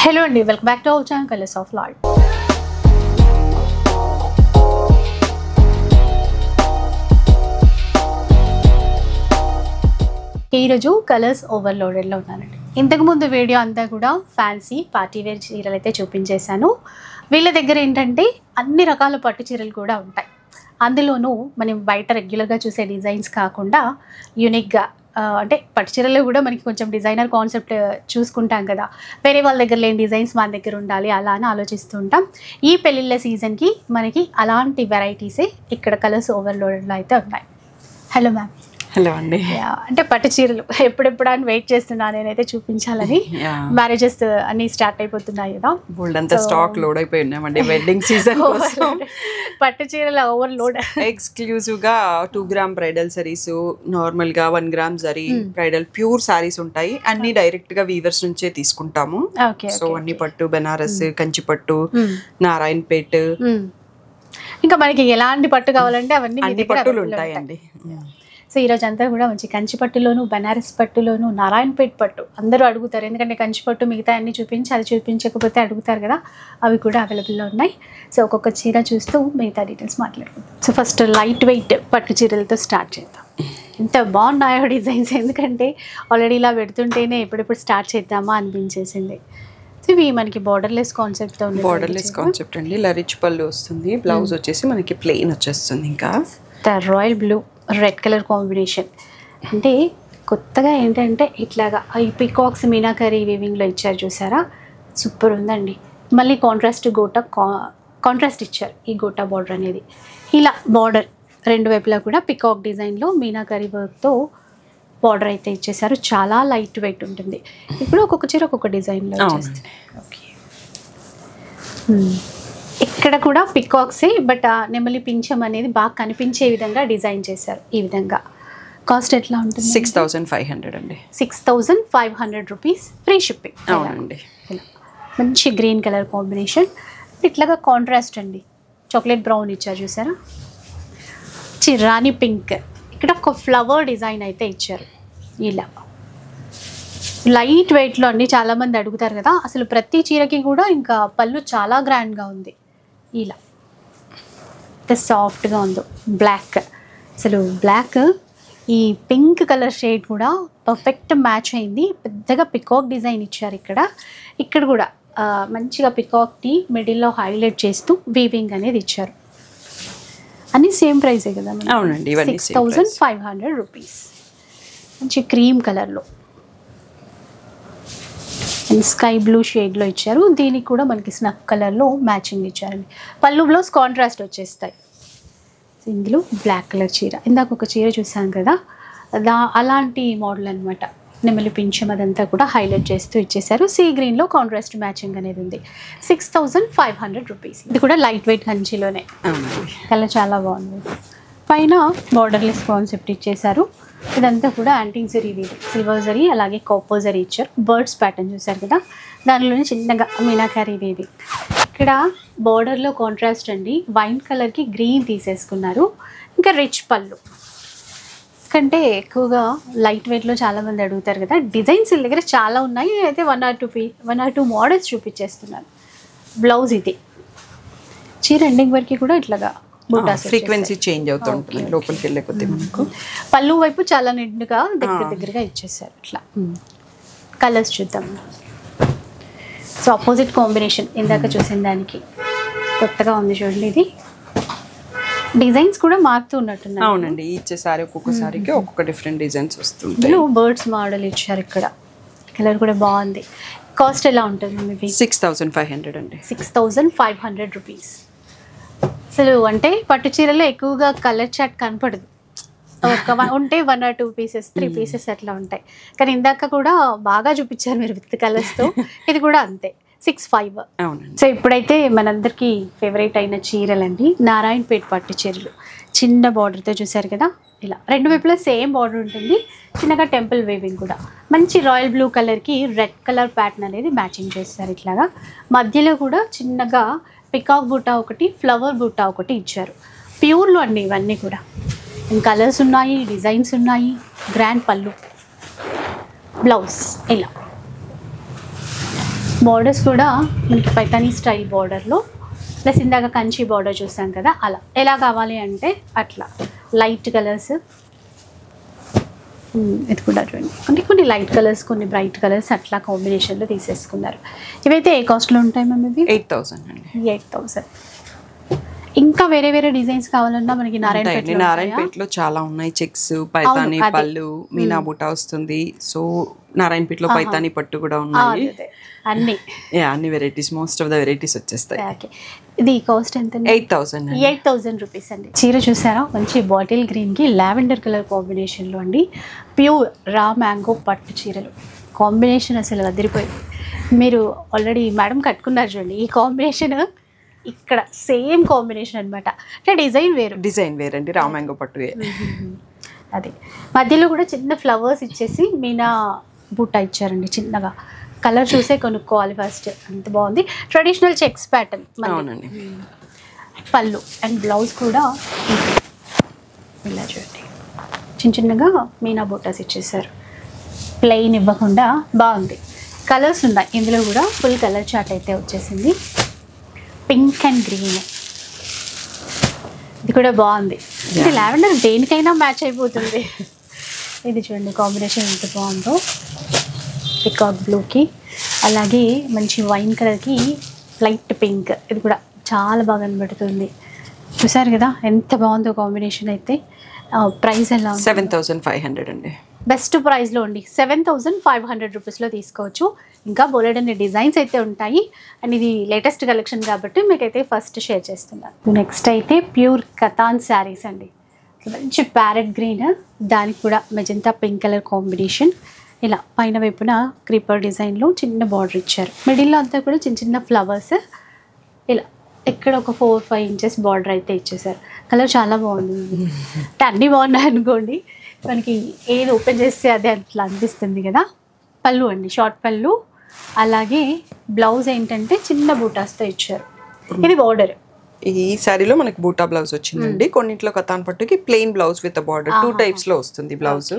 Hello and welcome back to our channel Colors of Life. ఈరోజు colours ఓవర్లోడెడ్లో ఉన్నానండి. ఇంతకుముందు video అంతా కూడా ఫ్యాన్సీ పార్టీ వేర్ చీరలు అయితే చూపించేశాను. వీళ్ళ దగ్గర ఏంటంటే అన్ని రకాల పట్టు చీరలు కూడా ఉంటాయి. అందులోనూ మనం బయట రెగ్యులర్గా చూసే డిజైన్స్ కాకుండా యూనిక్గా అంటే పట్టు చీరలో కూడా మనకి కొంచెం డిజైనర్ కాన్సెప్ట్ చూసుకుంటాం కదా, వేరే వాళ్ళ దగ్గర లేని డిజైన్స్ మన దగ్గర ఉండాలి అలా అని ఆలోచిస్తూ ఉంటాం. ఈ పెళ్ళిళ్ళ సీజన్కి మనకి అలాంటి వెరైటీసే ఇక్కడ కలర్స్ ఓవర్లోడెడ్లో అయితే ఉన్నాయి. Hello ma'am. హలో అండి. అంటే పట్టు చీరలు ఎప్పుడెప్పుడు అని వెయిట్ చేస్తున్నాను నేనైతే చూపించాలని. మ్యారేజెస్ అన్ని స్టార్ట్ అయిపోతున్నాయి కదా, బోల్డ్ అంతా స్టాక్ లోడ్ అయిపోయి ఉన్నామండి వెడ్డింగ్ సీజన్ కోసం. పట్టు చీరల ఓవర్లోడ్. ఎక్స్క్లూజివ్ గా 2 గ్రామ్ బ్రైడల్ సారీస్, నార్మల్ గా 1 gram zari bridal pure saris ఉంటాయి. అన్ని డైరెక్ట్ గా వీవర్స్ నుంచే తీసుకుంటాము. సో అన్ని పట్టు, బెనారస్, కంచి పట్టు, నారాయణపేట్, ఇంకా మనకి ఎలాంటి పట్టు కావాలంటే అవన్నీ పట్టులు ఉంటాయండి. సో ఈరోజు అంతా కూడా మంచి కంచి పట్టులోను, బెనారస్ పట్టులోను, నారాయణపేట్ పట్టు అందరూ అడుగుతారు. ఎందుకంటే కంచి పట్టు మిగతా అన్ని చూపించి అది చూపించకపోతే అడుగుతారు కదా, అవి కూడా అవైలబుల్లో ఉన్నాయి. సో ఒక్కొక్క చీర చూస్తూ మిగతా డీటెయిల్స్ మాట్లాడుకుందాం. సో ఫస్ట్ లైట్ వెయిట్ పట్టు చీరలతో స్టార్ట్ చేద్దాం. ఎంత బాగున్నాయో డిజైన్స్, ఎందుకంటే ఆల్రెడీ ఇలా పెడుతుంటేనే ఎప్పుడెప్పుడు స్టార్ట్ చేద్దామా అనిపించేసింది. ఇవి మనకి బార్డర్లెస్ కాన్సెప్ట్తో ఉంది. బార్డర్లెస్ కాన్సెప్ట్ అండి. ఇలా రిచ్ పళ్ళు వస్తుంది, బ్లౌజ్ వచ్చేసి మనకి ప్లెయిన్ వచ్చేస్తుంది. ఇంకా royal blue red colour combination. అంటే కొత్తగా ఏంటంటే ఇట్లాగా ఈ పికాక్స్ మీనాకరీ వీవింగ్లో ఇచ్చారు చూసారా, సూపర్ ఉందండి. మళ్ళీ కాంట్రాస్ట్ ఇచ్చారు ఈ గోటా బార్డర్ అనేది. ఇలా బార్డర్ రెండు వైపులా కూడా పికాక్ డిజైన్లో మీనాకరీ వర్క్తో బార్డర్ అయితే ఇచ్చేసారు. చాలా లైట్ వెయిట్ ఉంటుంది. ఇప్పుడు ఒక్కొక్క చీర ఒక్కొక్క డిజైన్లో వచ్చేస్తుంది. ఓకే, ఇక్కడ కూడా పికాక్సే, బట్ నెమలి పింఛం అనేది బాగా కనిపించే విధంగా డిజైన్ చేశారు. ఈ విధంగా కాస్ట్ ఎట్లా ఉంటుంది? 6500 అండి. 6500 రూపీస్, ఫ్రీ షిప్పింగ్. అవునండి. మంచి గ్రీన్ కలర్ కాంబినేషన్, ఇట్లాగా కాంట్రాస్ట్ అండి. చాక్లెట్ బ్రౌన్ ఇచ్చారు చూసారా, రాణి పింక్. ఇక్కడ ఒక ఫ్లవర్ డిజైన్ అయితే ఇచ్చారు. ఇలా లైట్ వెయిట్లో అండి. చాలామంది అడుగుతారు కదా, అసలు ప్రతి చీరకి కూడా ఇంకా పళ్ళు చాలా గ్రాండ్గా ఉంది. ఇలా ఎంత సాఫ్ట్గా ఉందో. బ్లాక్, అసలు బ్లాక్ ఈ పింక్ కలర్ షేడ్ కూడా పర్ఫెక్ట్ మ్యాచ్ అయింది. పెద్దగా పికాక్ డిజైన్ ఇచ్చారు ఇక్కడ. ఇక్కడ కూడా మంచిగా పికాక్ని మిడిల్లో హైలైట్ చేస్తూ వీవింగ్ అనేది ఇచ్చారు. అన్నీ సేమ్ ప్రైసే కదా? అవునండి, 6500 రూపీస్. మంచి క్రీమ్ కలర్లో స్కై బ్లూ షేడ్లో ఇచ్చారు. దీనికి కూడా మనకి స్నఫ్ కలర్లో మ్యాచింగ్ ఇచ్చారండి. పళ్ళు బ్లౌజ్ కాంట్రాస్ట్ వచ్చేస్తాయి. ఇందులో బ్లాక్ కలర్ చీర, ఇందాక ఒక చీర చూసాం కదా, అలాంటి మోడల్ అనమాట. నెమలి పింఛం అదంతా కూడా హైలైట్ చేస్తూ ఇచ్చేసారు. సీ గ్రీన్లో కాంట్రాస్ట్ మ్యాచింగ్ అనేది ఉంది. 6500 రూపీస్. ఇది కూడా లైట్ వెయిట్ కంచిలోనే. కలర్ చాలా బాగుంది. పైన బార్డర్లెస్ కాన్సెప్ట్ ఇచ్చేసారు. ఇదంతా కూడా antique zari weave, silver zari, అలాగే కాపర్ జరీ ఇచ్చారు. బర్డ్స్ ప్యాటర్న్ చూసారు కదా, దానిలోనే చిన్నగా మీనాకరీ వీవింగ్. ఇక్కడ బార్డర్లో కాంట్రాస్ట్ అండి, వైన్ కలర్కి గ్రీన్ తీసేసుకున్నారు. ఇంకా రిచ్ పళ్ళు కంటే ఎక్కువగా లైట్ వెయిట్లో చాలామంది అడుగుతారు కదా. డిజైన్స్ వీళ్ళ దగ్గర చాలా ఉన్నాయి. అయితే 1 or 2 మోడల్స్ చూపించేస్తున్నాను. బ్లౌజ్ ఇది. చీర ఎండింగ్ వరకు కూడా ఇట్లాగా ఫ్రీక్వెన్సీ చేంజ్ అవుతూ ఉంటుంది లోపలికి వెళ్ళే కొద్దీ. మనకు పళ్ళు వైపు చాలా నిండుగా దగ్గరగా ఇచ్చేసారు. ఇట్లా కలర్స్ చూద్దాం. సో ఆపోజిట్ కాంబినేషన్ ఇందాక చూసిన దానికి కొత్తగా ఉంది చూడండి. ఇది డిజైన్స్ కూడా మారుతూ ఉన్నట్టున్నాయి. అవునండి, ఇచ్చేసారి ఒక్కొక్కసారికి ఒక్కొక్క డిఫరెంట్ డిజైన్స్ వస్తుంది. బర్డ్స్ మోడల్ ఇచ్చారు. ఇక్కడ కలర్ కూడా బాగుంది. కాస్ట్ ఎలా ఉంటుంది? 6500 అండి. 6500 రూపీస్. అసలు అంటే పట్టు చీరలో ఎక్కువగా కలర్ చాట్ కనపడదు. ఉంటే 1 or 2 పీసెస్, 3 పీసెస్ అట్లా ఉంటాయి. కానీ ఇందాక కూడా బాగా చూపించారు మీరు విత్ కలర్స్తో. ఇది కూడా అంతే, 65. సో ఇప్పుడైతే మనందరికీ ఫేవరెట్ అయిన చీరలండి, నారాయణపేట్ పట్టు చీరలు. చిన్న బార్డర్తో చూసారు కదా, ఇలా రెండు వైపులా సేమ్ బార్డర్ ఉంటుంది. చిన్నగా టెంపుల్ వేవింగ్ కూడా. మంచి రాయల్ బ్లూ కలర్కి రెడ్ కలర్ ప్యాటర్న్ అనేది మ్యాచింగ్ చేస్తారు. ఇట్లాగా మధ్యలో కూడా చిన్నగా పికాక్ బూటా ఒకటి, ఫ్లవర్ బూటా ఒకటి ఇచ్చారు. ప్యూర్లో అండి ఇవన్నీ కూడా. కలర్స్ ఉన్నాయి, డిజైన్స్ ఉన్నాయి. గ్రాండ్ పళ్ళు, బ్లౌజ్ ఇలా బార్డర్స్ కూడా మనకి పైతానీ స్టైల్ బార్డర్లో, ప్లస్ ఇందాక కంచి బార్డర్ చూసాం కదా అలా. ఎలా కావాలి అంటే అట్లా లైట్ కలర్స్, ఇది కూడా చూడండి కొన్ని లైట్ కలర్స్, కొన్ని బ్రైట్ కలర్స్ అట్లా కాంబినేషన్లో తీసేసుకున్నారు. ఇవైతే ఏ కాస్ట్లో ఉంటాయి మ్యామ్? ఇవి 8,000 అండి. 8,000. ఇంకా వేరే వేరే డిజైన్స్ కావాలన్నా మనకి నారాయణపేటలో చాలా ఉన్నాయి. చెక్స్, పైతానీ పళ్ళు, మీనా బుటా వస్తుంది. సో నారాయణపేటలో పైతానీ పట్టు కూడా ఉన్నాయి. అన్ని varieties, most of the varieties వచ్చేస్తాయి. ఇది కాస్ట్ ఎంత? 8,000 రూపీస్ అండి. చీర చూసారా? మంచి బాటిల్ గ్రీన్ కి లావెండర్ కలర్ కాంబినేషన్ లో అండి. ప్యూర్ రా మ్యాంగో పట్టు చీరలు కాంబినేషన్ అసలు అదిరిపోయింది. మీరు ఆల్రెడీ మేడం కట్టుకున్నారు చూడండి. ఈ కాంబినేషన్ ఇక్కడ సేమ్ కాంబినేషన్ అనమాట. అంటే డిజైన్ వేరు అండి. రా మ్యాంగో పట్టు అది మధ్యలో కూడా చిన్న ఫ్లవర్స్ ఇచ్చేసి మీనా బుట్ట ఇచ్చారండి చిన్నగా. కలర్ చూసే కొనుక్కోవాలి ఫస్ట్, అంత బాగుంది. Traditional checks pattern. అవునండి. పళ్ళు అండ్ బ్లౌజ్ కూడా ఇలా చూడండి, చిన్నగా మీనా బుట్టాస్ ఇచ్చేసారు. ప్లెయిన్ ఇవ్వకుండా బాగుంది. కలర్స్ ఉన్నాయి ఇందులో కూడా. ఫుల్ కలర్ చార్ట్ అయితే వచ్చేసింది. పింక్ అండ్ గ్రీన్, ఇది కూడా బాగుంది. ఇది లావెండర్ దేనికైనా మ్యాచ్ అయిపోతుంది. ఇది చూడండి కాంబినేషన్ ఎంత బాగుందో. పికాక్ బ్లూకి అలాగే మంచి వైన్ కలర్కి లైట్ పింక్, ఇది కూడా చాలా బాగా కనబడుతుంది. చూసారు కదా ఎంత బాగుందో కాంబినేషన్ అయితే. ప్రైస్ ఎలా? 7,500 అండి. బెస్ట్ ప్రైస్లో అండి. 7,500 రూపీస్లో తీసుకోవచ్చు. ఇంకా బోలెడన్ని డిజైన్స్ అయితే ఉంటాయి. అండ్ ఇది లేటెస్ట్ కలెక్షన్ కాబట్టి మీకైతే ఫస్ట్ షేర్ చేస్తున్నాను. నెక్స్ట్ అయితే ప్యూర్ కతాన్ శారీస్ అండి. మంచి ప్యారెట్ గ్రీన్, దానికి కూడా మెజంతా పింక్ కలర్ కాంబినేషన్. ఇలా పైన వైపున క్రీపర్ డిజైన్లో చిన్న బార్డర్ ఇచ్చారు. మిడిల్లో అంతా కూడా చిన్న చిన్న ఫ్లవర్స్. ఇలా ఇక్కడ ఒక 4-5 ఇంచెస్ బార్డర్ అయితే ఇచ్చేసారు. కలర్ చాలా బాగుంది. అంటే అన్నీ బాగున్నాయి అనుకోండి, మనకి ఏది ఓపెన్ చేస్తే అదే అట్లా అనిపిస్తుంది కదా. పళ్ళు అండి, షార్ట్ పళ్ళు. అలాగే బ్లౌజ్ ఏంటంటే చిన్న బూటాస్తో ఇచ్చారు. ఇది బార్డర్. ఈ సారీలో మనకి బూటా బ్లౌజ్ వచ్చిందండి. కొన్నిట్లో కతాన్ పట్టుకి plain blouse with border 2 types లో వస్తుంది బ్లౌజ్.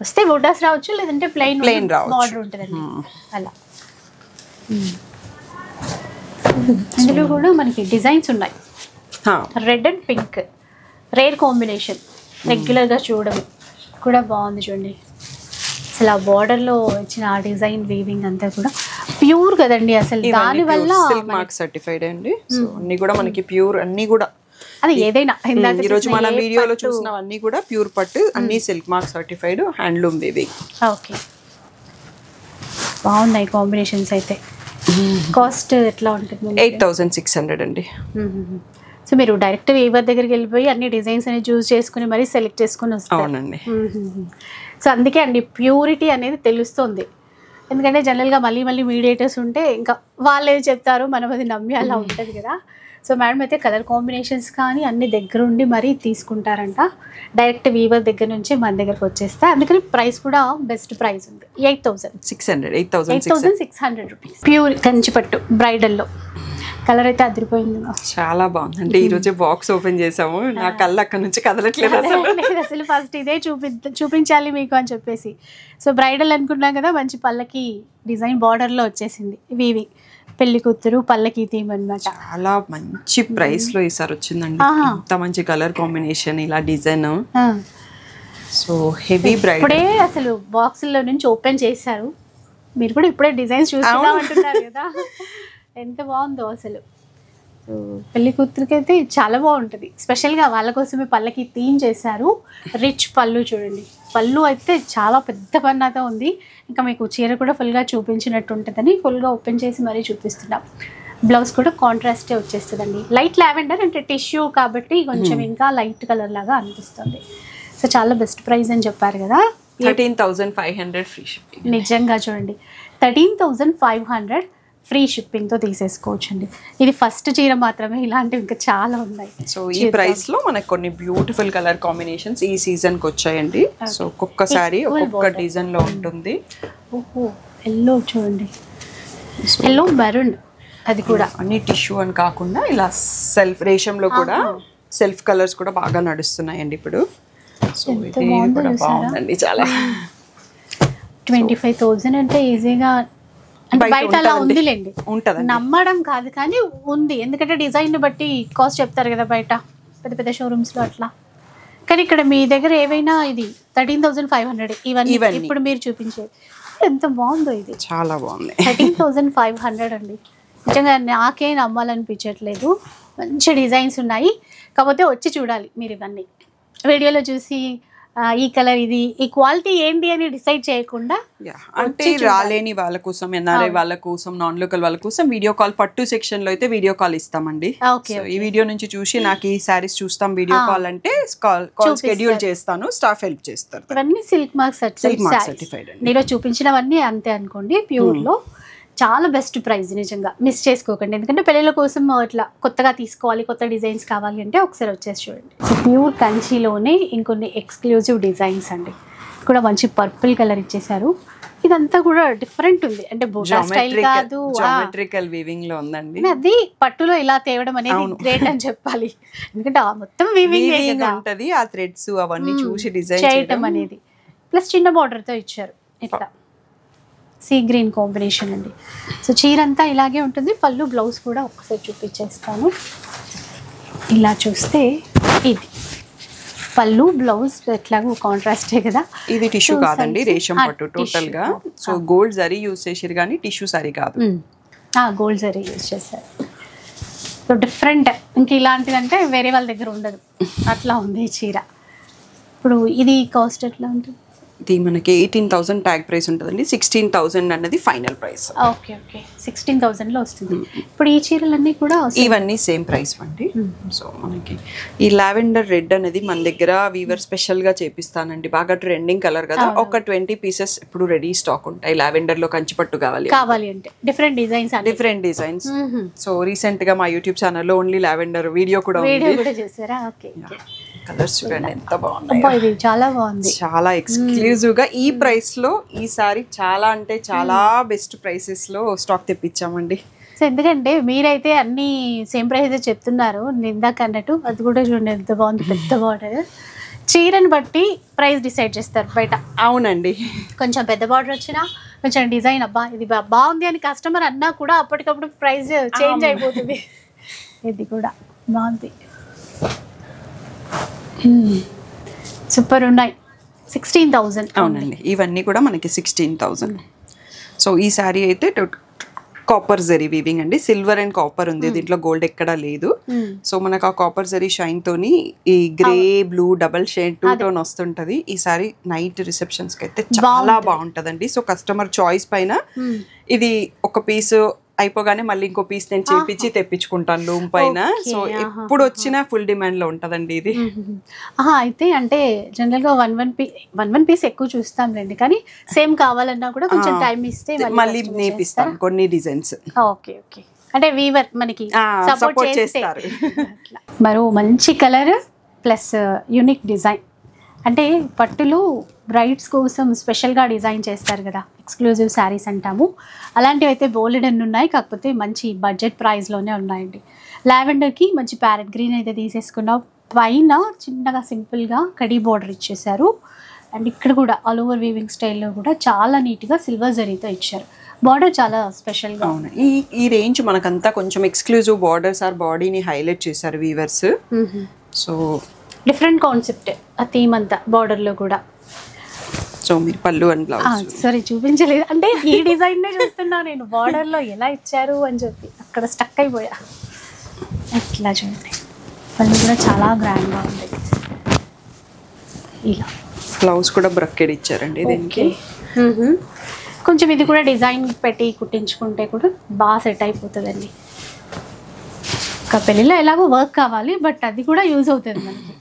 వస్తే బూటాస్ రావచ్చు, లేదంటే ప్లెయిన్ బార్డర్ ఉంటుందండి అలా. ఇందులో కూడా మనకి డిజైన్స్ ఉన్నాయి. Red and pink rare combination, రెగ్యులర్గా చూడడం కూడా బాగుంది చూడండి. అసలు ఆ బార్డర్లో వచ్చిన ఆ డిజైన్ వీవింగ్ అంతా కూడా ప్యూర్ కదండి. అసలు దానివల్ల సిల్క్ మార్క్ సర్టిఫైడ్ అండి. సో అన్ని కూడా మనకి ప్యూర్, అన్ని కూడా అది ఏదైనా ఈ రోజు మన వీడియోలో చూసినవన్నీ కూడా ప్యూర్ పట్టు, అన్ని silk mark certified, handloom weaving. Okay, బాగున్నాయి కాంబినేషన్స్ అయితే. కాస్ట్ ఎట్లా ఉంటుంది? 8,600 అండి. సో మీరు డైరెక్ట్ వీవర్ దగ్గరికి వెళ్ళిపోయి అన్ని డిజైన్స్ అనేది చూస్ చేసుకుని మరీ సెలెక్ట్ చేసుకుని వస్తారు. అవునండి. సో అందుకే అండి ప్యూరిటీ అనేది తెలుస్తుంది. ఎందుకంటే జనరల్గా మళ్ళీ మీడియేటర్స్ ఉంటే ఇంకా వాళ్ళు ఏది చెప్తారో మనం అది నమ్మి అలా ఉంటుంది కదా. సో మేడం అయితే కలర్ కాంబినేషన్స్ కానీ అన్ని దగ్గర ఉండి మరీ తీసుకుంటారంట. డైరెక్ట్ వీవర్ దగ్గర నుంచి మన దగ్గరకు వచ్చేస్తే, అందుకని ప్రైస్ కూడా బెస్ట్ ప్రైస్ ఉంది. 8,600 రూపీస్. ప్యూర్ కంచిపట్టు బ్రైడల్లో కలర్ అయితే అదిరిపోయింది. చాలా బాగుంది అంటే ఈ రోజే బాక్స్ ఓపెన్ చేసాము, నా కళ్ళు అక్కడ నుంచి కదలట్లేదు అసలు. ఫస్ట్ ఇదే చూపించాలి మీకు అని చెప్పేసి. సో బ్రైడల్ అనుకున్నాం కదా, మంచి పల్లకి డిజైన్ బార్డర్లో వచ్చేసింది. వీవింగ్ పెళ్లి కూతురు పల్లకి థీమ్ అన్నమాట. చాలా మంచి ప్రైస్ లో ఈసారి వచ్చిందండి. ఇంత మంచి కలర్ కాంబినేషన్, ఇలా డిజైన్. So heavy bridal. ఇప్పుడే అసలు బాక్సుల్లో నుంచి ఓపెన్ చేశారు. మీరు కూడా ఇప్పుడే డిజైన్స్ చూస్తున్నామంటున్నారు కదా, ఎంత బాగుందో అసలు. పెళ్లి కూతురికి అయితే చాలా బాగుంటుంది. స్పెషల్గా వాళ్ళ కోసమే పళ్ళకి థీమ్ చేశారు. రిచ్ పళ్ళు చూడండి, పళ్ళు అయితే చాలా పెద్ద పన్నాతో ఉంది. ఇంకా మీకు చీర కూడా ఫుల్గా చూపించినట్టు ఉంటుందని ఫుల్గా ఓపెన్ చేసి మరీ చూపిస్తున్నాం. బ్లౌజ్ కూడా కాంట్రాస్టే వచ్చేస్తుందండి. లైట్ లావెండర్ అంటే టిష్యూ కాబట్టి కొంచెం ఇంకా లైట్ కలర్ లాగా అనిపిస్తుంది. సో చాలా బెస్ట్ ప్రైస్ అని చెప్పారు కదా. 13,500 ఫ్రీ షిప్పింగ్. నిజంగా చూడండి 13,500 ఫ్రీ షిప్పింగ్తో తీసేసుకోవచ్చు అండి. ఇది ఫస్ట్ చీర మాత్రమే, ఇలాంటివి ఇంకా చాలా ఉన్నాయి. సో ఈ ప్రైస్ లో మనకు కొన్ని బ్యూటిఫుల్ కలర్ కాంబినేషన్స్ ఈ సీజన్ కి వచ్చాయండి. సో ఒక్కొక్క సారీ ఒక్కొక్క డిజైన్ లో ఉంటుంది. ఓహో, ఎల్లో చూడండి, ఎల్లో మెరూన్, అది కూడా అన్ని టిష్యూ అని కాకుండా ఇలా సెల్ఫ్ రేషంలో కూడా సెల్ఫ్ కలర్స్ కూడా బాగా నడుస్తున్నాయండి ఇప్పుడు. సో ఇది కూడా బాగుందండి చాలా. 25,000 అంటే ఈజీగా అంటే బయట అలా ఉందిలేండి, ఉంటది, నమ్మడం కాదు కానీ ఉంది. ఎందుకంటే డిజైన్ బట్టి కాస్ట్ చెప్తారు కదా బయట పెద్ద పెద్ద షోరూమ్స్ లో అట్లా. కానీ ఇక్కడ మీ దగ్గర ఏవైనా ఇది 13,500 ఇవన్నీ ఇప్పుడు మీరు చూపించేది. ఎంత బాగుందో ఇది, చాలా బాగుంది. 13,500 అండి. నిజంగా నాకే నమ్మాలనిపించట్లేదు. మంచి డిజైన్స్ ఉన్నాయి. కాకపోతే వచ్చి చూడాలి మీరు. ఇవన్నీ వీడియోలో చూసి ఈ కలర్ ఇది ఈ క్వాలిటీ ఏంటి అని డిసైడ్ చేయకుండా, అంటే రాలేని వాళ్ళ కోసం, ఎన్ఆర్ఐ వాళ్ళ కోసం, నాన్ లోకల్ వాళ్ళ కోసం వీడియో కాల్, పట్టు సెక్షన్ లో అయితే వీడియో కాల్ ఇస్తామండి. ఈ వీడియో నుంచి చూసి నాకు ఈ సారీస్ చూస్తాం వీడియో కాల్ అంటే కాల్ షెడ్యూల్ చేస్తాను, స్టాఫ్ హెల్ప్ చేస్తారు. ఇవన్నీ సిల్క్ మార్క్ సర్టిఫైడ్. నేను చూపించినవన్నీ అంతే అనుకోండి, ప్యూర్ లో. చాలా బెస్ట్ ప్రైస్, నిజంగా మిస్ చేసుకోకండి. ఎందుకంటే పిల్లల కోసం అట్లా కొత్తగా తీసుకోవాలి, కొత్త డిజైన్స్ కావాలి అంటే ఒకసారి వచ్చేసి చూడండి. ప్యూర్ కంచిలోనే ఇంకొన్ని ఎక్స్క్లూజివ్ డిజైన్స్ అండి. కూడా మంచి పర్పుల్ కలర్ ఇచ్చేసారు. ఇదంతా కూడా డిఫరెంట్ ఉంది, అంటే బోటా స్టైల్ కాదు, జామెట్రికల్ వీవింగ్ లో ఉందండి. అది పట్టులో ఇలా తేవడం అనేది గ్రేట్ అని చెప్పాలి. ఎందుకంటే మొత్తం వీవింగ్ ఉంటది, ఆ థ్రెడ్స్ అవన్నీ చూసి డిజైన్ చేయడం అనేది. ప్లస్ చిన్న బార్డర్ తో ఇచ్చారు, ఇట్లా సీ గ్రీన్ కాంబినేషన్ అండి. సో చీర అంతా ఇలాగే ఉంటుంది. పళ్ళు బ్లౌజ్ కూడా ఒకసారి చూపించేస్తాను. ఇలా చూస్తే ఇది పళ్ళు బ్లౌజ్ ఎట్లాగో కాంట్రాస్టే కదా. ఇది టిష్యూ కాదండి, రేషం పట్టు టోటల్ గా. సో గోల్డ్ జరీ యూజ్ చేసారు కానీ టిష్యూ సారీ కాదు, గోల్డ్ జరీ యూజ్ చేశారు. సో డిఫరెంట్, ఇంక ఇలాంటిదంటే వేరే వాళ్ళ దగ్గర ఉండదు, అట్లా ఉంది ఈ చీర. ఇప్పుడు ఇది కాస్ట్ ఎట్లా ఉంటుంది? ఇది మనకి 18,000 ట్యాగ్ ప్రైస్ ఉంటుందండి. 16,000 అన్నది ఫైనల్ ప్రైస్. ఓకే ఓకే, 16,000లో వస్తుంది. ఇప్పుడు ఈ చీరలన్నీ కూడా ఇవన్నీ సేమ్ ప్రైస్ అండి. సో మనకి ఈ లావెండర్ రెడ్ అనేది మన దగ్గర వీవర్ స్పెషల్ గా చేపిస్తానండి. బాగా ట్రెండింగ్ కలర్ కదా. ఒక 20 పీసెస్ ఇప్పుడు రెడీ స్టాక్ ఉంటాయి. లావెండర్ లో కంచిపట్టు కావాలి అంటే డిఫరెంట్ డిజైన్స్. సో రీసెంట్ గా మా యూట్యూబ్ ఛానల్లో ఓన్లీ లావెండర్ వీడియో కూడా చేసారా? ఓకే. కలర్స్ చూడండి ఎంత బాగున్నాయి, ఇది చాలా బాగుంది, చాలా ఎక్స్క్లూజివ్ గా. ఈ ప్రైస్ లో ఈసారి చాలా అంటే చాలా బెస్ట్ ప్రైసెస్ లో స్టాక్ తెప్పించామండి. సో ఎందుకంటే మీరైతే అన్ని సేమ్ ప్రైస్ చెప్తున్నారు, ఇందాక అన్నట్టు. అది కూడా చూడండి ఎంత బాగుంది, పెద్ద బార్డర్. చీరని బట్టి ప్రైస్ డిసైడ్ చేస్తారు బయట. అవునండి, కొంచెం పెద్ద బార్డర్ వచ్చినా, కొంచెం డిజైన్ అబ్బా ఇది బాగుంది అని కస్టమర్ అన్నా కూడా అప్పటికప్పుడు ప్రైస్ చేంజ్ అయిపోతుంది. ఇది కూడా బాగుంది, సూపర్ ఉన్నాయి. 16,000. అవునండి, ఇవన్నీ కూడా మనకి 16,000. సో ఈ సారీ అయితే కాపర్ జరీ వీవింగ్ అండి. సిల్వర్ అండ్ కాపర్ ఉంది, దీంట్లో గోల్డ్ ఎక్కడా లేదు. సో మనకు ఆ కాపర్ జరీ షైన్ తోని ఈ grey blue double shade 2 tone వస్తుంటది. ఈ సారీ నైట్ రిసెప్షన్స్ కి అయితే చాలా బాగుంటదండి. సో కస్టమర్ చాయిస్ పైన ఇది ఒక పీస్ అయిపోగానే మళ్ళీ ఇంకో పీస్ నేను చేపించి తెప్పించుకుంటాను లూమ్ పైన. సో ఎప్పుడు వచ్చినా ఫుల్ డిమాండ్ లో ఉంటదండి ఇది. అయితే అంటే జనరల్ గా వన్ పీస్ ఎక్కువ చూస్తాం రండి, కానీ సేమ్ కావాలన్నా కూడా కొంచెం టైం ఇస్తే మళ్ళీ నేపిస్తాం కొన్ని డిజైన్స్. ఓకే ఓకే, అంటే వీవర్ మనకి సపోర్ట్ చేస్తారు. మరో మంచి కలర్ ప్లస్ యూనిక్ డిజైన్. అంటే పట్టులో బ్రైడ్స్ కోసం స్పెషల్గా డిజైన్ చేస్తారు కదా, ఎక్స్క్లూజివ్ శారీస్ అంటాము. అలాంటివి అయితే బోలెడన్ ఉన్నాయి, కాకపోతే మంచి బడ్జెట్ ప్రైస్లోనే ఉన్నాయండి. లావెండర్కి మంచి ప్యారెట్ గ్రీన్ అయితే తీసేసుకున్నాం. పైన చిన్నగా సింపుల్గా కడీ బార్డర్ ఇచ్చేసారు. అండ్ ఇక్కడ కూడా ఆల్ ఓవర్ వీవింగ్ స్టైల్లో కూడా చాలా నీట్గా సిల్వర్ జరీతో ఇచ్చారు. బార్డర్ చాలా స్పెషల్గా ఉంది. ఈ రేంజ్ మనకంతా కొంచెం ఎక్స్క్లూజివ్ బార్డర్స్ ఆర్ బాడీని హైలైట్ చేశారు వీవర్స్. సో డిఫరెంట్ కాన్సెప్ట్ ఆ థీమ్ అంతా బార్డర్లో కూడా. సో మీరు పళ్ళు అండ్ బ్లౌజ్ సరే చూపించలేదు అంటే ఈ డిజైన్నే చూస్తున్నా నేను, బార్డర్లో ఎలా ఇచ్చారు అని చెప్పి అక్కడ స్టక్ అయిపోయా. ఇట్లా చూడండి, పళ్ళు కూడా చాలా గ్రాండ్గా ఉంది. ఇలా బ్లౌజ్ కూడా బ్రకెడ్ ఇచ్చారండి దీనికి. కొంచెం ఇది కూడా డిజైన్ పెట్టి కుట్టించుకుంటే కూడా బాగా సెట్ అయిపోతుందండి. ఇంకా పెళ్ళిలో ఎలాగో వర్క్ కావాలి, బట్ అది కూడా యూజ్ అవుతుంది మనకి.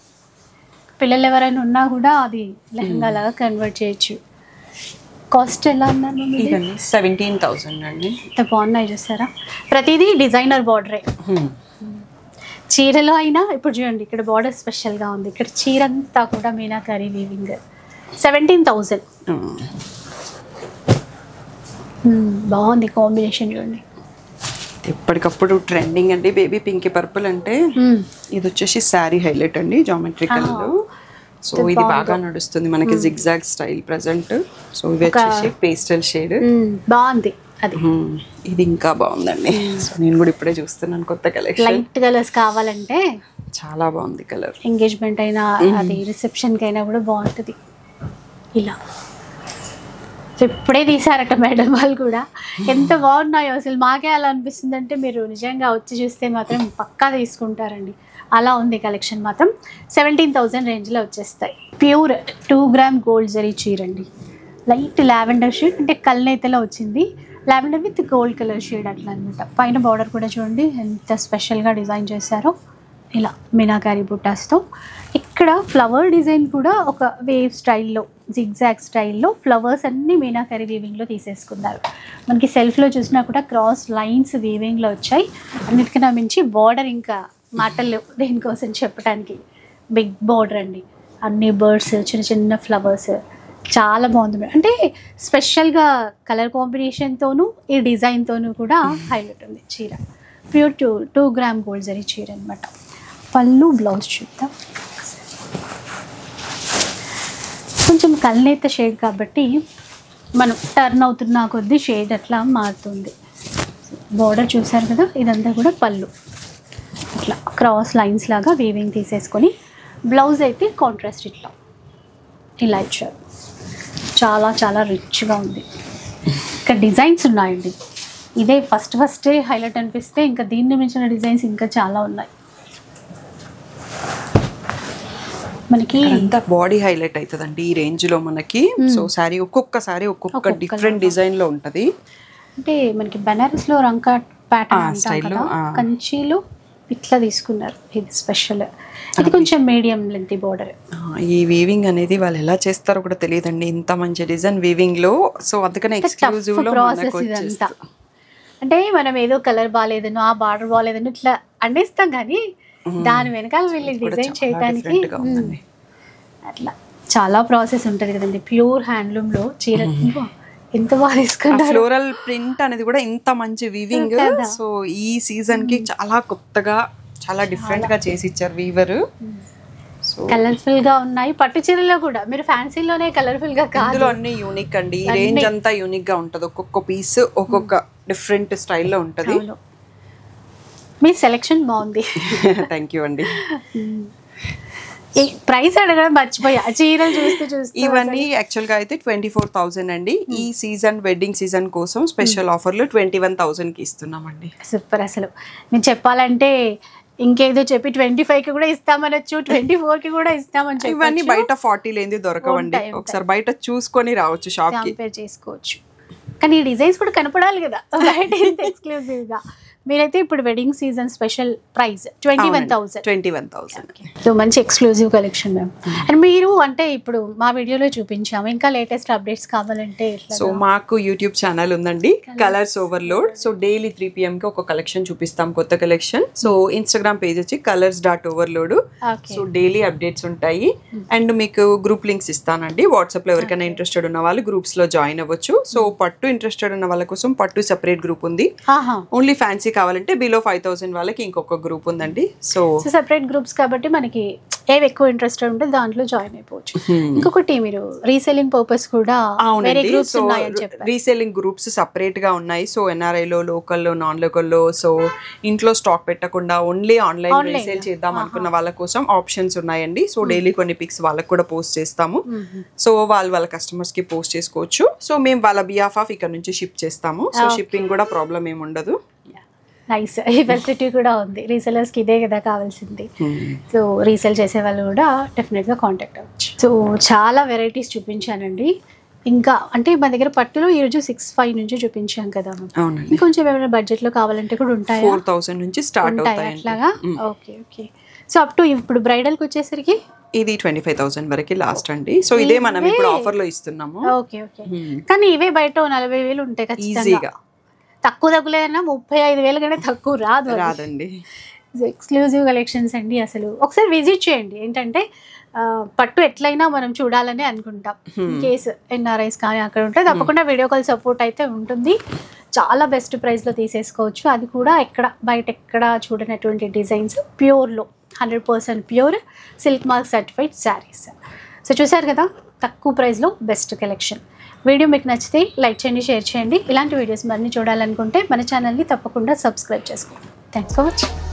పిల్లలు ఎవరైనా ఉన్నా కూడా అది లెహంగా లాగా కన్వర్ట్ చేయొచ్చు. కాస్ట్ ఎలా అన్నారు? 17,000 అండి. ఎంత బాగున్నాయి చూసారా, ప్రతిదీ డిజైనర్ బార్డరే. చీరలో అయినా ఇప్పుడు చూడండి ఇక్కడ బార్డర్ స్పెషల్గా ఉంది. ఇక్కడ చీర అంతా కూడా మీనాకరీ వీవింగ్. 17,000. బాగుంది కాంబినేషన్ చూడండి. ఎప్పటికప్పుడు ట్రెండింగ్ అండి బేబీ పింక్ పర్పుల్ అంటే. ఇది వచ్చేసి శారీ హైలైట్ అండి జామెట్రికల్ లో. సో ఇది బాగా నడుస్తుంది మనకి జిగ్జాగ్ స్టైల్ ప్రెసెంట్. సో ఇది వచ్చేసి పేస్టల్ షేడ్ బాగుంది, అది ఇది ఇంకా బాగుందండి. సో నేను కూడా ఇప్పుడే చూస్తున్నాను కొత్త కలెక్షన్. లైట్ కలర్స్ కావాలంటే చాలా బాగుంది కలర్. ఎంగేజ్మెంట్ అయినా అది రిసెప్షన్కి అయినా కూడా బాగుంటుంది. ఇలా సో ఇప్పుడే తీసారట మేడం వాళ్ళు కూడా. ఎంత బాగున్నాయో అసలు. మాకే అలా అనిపిస్తుంది అంటే మీరు నిజంగా వచ్చి చూస్తే మాత్రం పక్కా తీసుకుంటారండి. అలా ఉంది కలెక్షన్ మాత్రం. 17,000 రేంజ్లో వచ్చేస్తాయి. ప్యూర్ 2 గ్రామ్ గోల్డ్ జరీ చీర అండి. లైట్ లావెండర్ షేడ్, అంటే కల్నేతలో వచ్చింది. Lavender with gold colour shade అట్లా అనమాట. పైన బార్డర్ కూడా చూడండి ఎంత స్పెషల్గా డిజైన్ చేశారో. ఇలా మీనాకారి బుట్టాస్తో. ఇక్కడ ఫ్లవర్ డిజైన్ కూడా ఒక వేవ్ స్టైల్లో, జిగ్జాగ్ స్టైల్లో ఫ్లవర్స్ అన్నీ మీనాకారి వీవింగ్లో తీసేసుకున్నారు. మనకి సెల్ఫ్లో చూసినా కూడా క్రాస్ లైన్స్ వీవింగ్లో వచ్చాయి. అన్నిటికన్నా మించి బార్డర్ ఇంకా మాటలు దేనికోసం చెప్పడానికి. బిగ్ బార్డర్ అండి, అన్ని బర్డ్స్, చిన్న చిన్న ఫ్లవర్స్, చాలా బాగుంది. అంటే స్పెషల్గా కలర్ కాంబినేషన్తోనూ ఈ డిజైన్తోనూ కూడా హైలైట్ ఉంది చీర. ప్యూర్ 2 గ్రామ్ గోల్డ్ జరీ చీర అనమాట. పళ్ళు బ్లౌజ్ చూద్దాం. కొంచెం కల్నేత షేడ్ కాబట్టి మనం టర్న్ అవుతున్న కొద్దీ షేడ్ అట్లా మారుతుంది. బార్డర్ చూసారు కదా, ఇదంతా కూడా పళ్ళు ఇట్లా క్రాస్ లైన్స్ లాగా వీవింగ్ తీసేసుకొని, బ్లౌజ్ అయితే కాంట్రాస్ట్ ఇట్లా ఇలా ఇచ్చారు. చాలా చాలా రిచ్గా ఉంది. ఇంకా డిజైన్స్ ఉన్నాయండి. ఇదే ఫస్ట్ హైలైట్ అనిపిస్తే ఇంకా దీన్ని మించిన డిజైన్స్ ఇంకా చాలా ఉన్నాయి మనకి. అంతా బాడీ హైలైట్ అవుతుందండి ఈ రేంజ్ లో మనకి. సో సారీ ఒక్కొక్క డిఫరెంట్ డిజైన్ లో ఉంటది. అంటే మనకి బెనారస్ లో రంకా ప్యాటర్న్ స్టైల్లో, కంచిలో ఇట్లా తీసుకున్నారు. ఇది స్పెషల్. ఇది కొంచెం మీడియం లెంత్ బోర్డర్. ఈ వీవింగ్ అనేది వాళ్ళు ఎలా చేస్తారో కూడా తెలియదండి, ఇంత మంచి డిజైన్ వీవింగ్ లో. సో అందుకనే ఎక్స్క్లూజివ్ లో ప్రాసెస్ ఇదంతా. అంటే మనం ఏదో కలర్ బాగాలేదనో, ఆ బార్డర్ బాగాలేదనో ఇట్లా అండిస్తాం, కానీ దాని వెనకాల వెళ్ళి డిజైన్ చేయడానికి అట్లా చాలా ప్రాసెస్ ఉంటుంది కదండి. ప్యూర్ హ్యాండ్లూమ్ లో చీర ఎంత బాగా తీసుకున్నారు. ఫ్లోరల్ ప్రింట్ అనేది కూడా ఇంత మంచి వీవింగ్. సో ఈ సీజన్ కి చాలా కొత్తగా, చాలా డిఫరెంట్ గా చేసి ఇచ్చారు వీవర్. కలర్ఫుల్ గా ఉన్నాయి. పట్టు చీరలో కూడా మీరు ఫ్యాన్సీలోనే కలర్ఫుల్ గా కాదు, అన్ని యూనిక్ అండి. ఈ రేంజ్ అంతా యూనిక్ గా ఉంటది. ఒక్కొక్క పీస్ ఒక్కొక్క డిఫరెంట్ స్టైల్లో ఉంటది. మీ సెలెక్షన్ బాగుంది. థ్యాంక్ యూ అండి. ప్రైస్ అడగడం మర్చిపోయా. చీరలు చూస్తూ ఇవన్నీ యాక్చువల్ గా అయితే 24,000 అండి. ఈ సీజన్ వెడ్డింగ్ సీజన్ కోసం స్పెషల్ ఆఫర్లు 21,000 కి ఇస్తున్నామండి. సూపర్. అసలు నేను చెప్పాలంటే ఇంకేదో చెప్పి 25కి కూడా ఇస్తామనొచ్చు, 24కి కూడా ఇస్తామని చెప్పి. ఇవన్నీ బయట 40 లేనిది దొరకవండి. ఒకసారి బయట చూసుకొని రావచ్చు, షాప్ కంపేర్ చేసుకోవచ్చు. కానీ ఈ డిజైన్స్ కూడా కనపడాలి కదా బయట ఎక్స్క్లూజివ్ గా. మీరైతే ఇప్పుడు wedding season special price 21,000. So మంచి ఎక్స్క్లూజివ్ కలెక్షన్ మ్యామ్. అండ్ మీరు అంటే ఇప్పుడు మా వీడియోలో చూపించాము, ఇంకా లేటెస్ట్ అప్డేట్స్ కావాలంటే సో మాకు యూట్యూబ్ ఛానల్ ఉందండి, colours overload. So daily 3 PM కి ఒక కలెక్షన్ చూపిస్తాం, కొత్త కలెక్షన్. సో ఇన్స్టాగ్రామ్ పేజ్ వచ్చి colors.overload. సో డైలీ అప్డేట్స్ ఉంటాయి. అండ్ మీకు గ్రూప్ లింక్స్ ఇస్తానండి. వాట్సాప్ లో ఎవరికైనా ఇంట్రెస్టెడ్ ఉన్న వాళ్ళు గ్రూప్స్ లో జాయిన్ అవ్వచ్చు. సో పట్టు ఇంట్రెస్టెడ్ ఉన్న వాళ్ళ కోసం పట్టు సెపరేట్ గ్రూప్ ఉంది. ఓన్లీ ఫ్యాన్సీ కావాలంటే బిలో 5,000 వాళ్ళకి ఇంకొక గ్రూప్ ఉందండి. సో సెపరేట్ గ్రూప్స్ కాబట్టి మనకి ఏవి ఎక్కువ ఇంట్రెస్ట్ ఉంటే దాంట్లో జాయిన్ అయిపోవచ్చు. ఇంకొకటి మీరు రీసెల్లింగ్ పర్పస్ కూడా రీసెల్లింగ్ గ్రూప్స్ సపరేట్ గా ఉన్నాయి. సో ఎన్ఆర్ఐలో, లోకల్లో, నాన్ లోకల్లో. సో ఇంట్లో స్టాక్ పెట్టకుండా ఓన్లీ ఆన్లైన్ రీసేల్ చేద్దాం అనుకున్న వాళ్ళ కోసం ఆప్షన్స్ ఉన్నాయండి. సో డైలీ కొన్ని పిక్స్ వాళ్ళకి కూడా పోస్ట్ చేస్తాము. సో వాళ్ళ కస్టమర్స్ కి పోస్ట్ చేసుకోవచ్చు. సో మేము వాళ్ళ బిహాఫ్ ఆఫ్ ఇక్కడ నుంచి షిప్ చేస్తాము. సో షిప్పింగ్ కూడా ప్రాబ్లం ఏమి ఉండదు. నైస్. ఈ ఫెసిలిటీ కూడా ఉంది. రీసెలర్స్కి ఇదే కదా కావాల్సింది. సో రీసేల్ చేసే వాళ్ళు కూడా డెఫినెట్గా కాంటాక్ట్ అవ్వచ్చు. సో చాలా వెరైటీస్ చూపించానండి. ఇంకా అంటే మా దగ్గర పట్టులో ఈరోజు 6,500 నుంచి చూపించాం కదా. ఇంకొంచెం ఏమైనా బడ్జెట్లో కావాలంటే కూడా ఉంటాయి. 4,000 నుంచి స్టార్ట్ అవుతాయి అట్లాగా. Okay okay. So up to ఇప్పుడు బ్రైడల్కి వచ్చేసరికి ఇది 25,000 వరకు లాస్ట్ అండి. సో ఇదే మనం ఇప్పుడు ఆఫర్ లో ఇస్తున్నాము. Okay okay. కానీ ఇవే బయట 40,000 ఉంటాయి ఖచ్చితంగా. తక్కువ లేదన్నా 35,000 కంటే తక్కువ రాదండి. ఎక్స్క్లూజివ్ కలెక్షన్స్ అండి. అసలు ఒకసారి విజిట్ చేయండి. ఏంటంటే పట్టు ఎట్లయినా మనం చూడాలని అనుకుంటాం. కేసు ఎన్ఆర్ఐస్ కానీ అక్కడ ఉంటే తప్పకుండా వీడియో కాల్ సపోర్ట్ అయితే ఉంటుంది. చాలా బెస్ట్ ప్రైస్లో తీసేసుకోవచ్చు. అది కూడా బయట ఎక్కడ చూడనటువంటి డిజైన్స్, ప్యూర్లో 100% pure silk mark certified saris. So చూసారు కదా, తక్కువ ప్రైస్లో బెస్ట్ కలెక్షన్. వీడియో మీకు నచ్చితే లైక్ చేయండి, షేర్ చేయండి. ఇలాంటి వీడియోస్ మరిన్ని చూడాలనుకుంటే మన ఛానల్ని తప్పకుండా సబ్స్క్రైబ్ చేసుకోండి. Thanks for watching.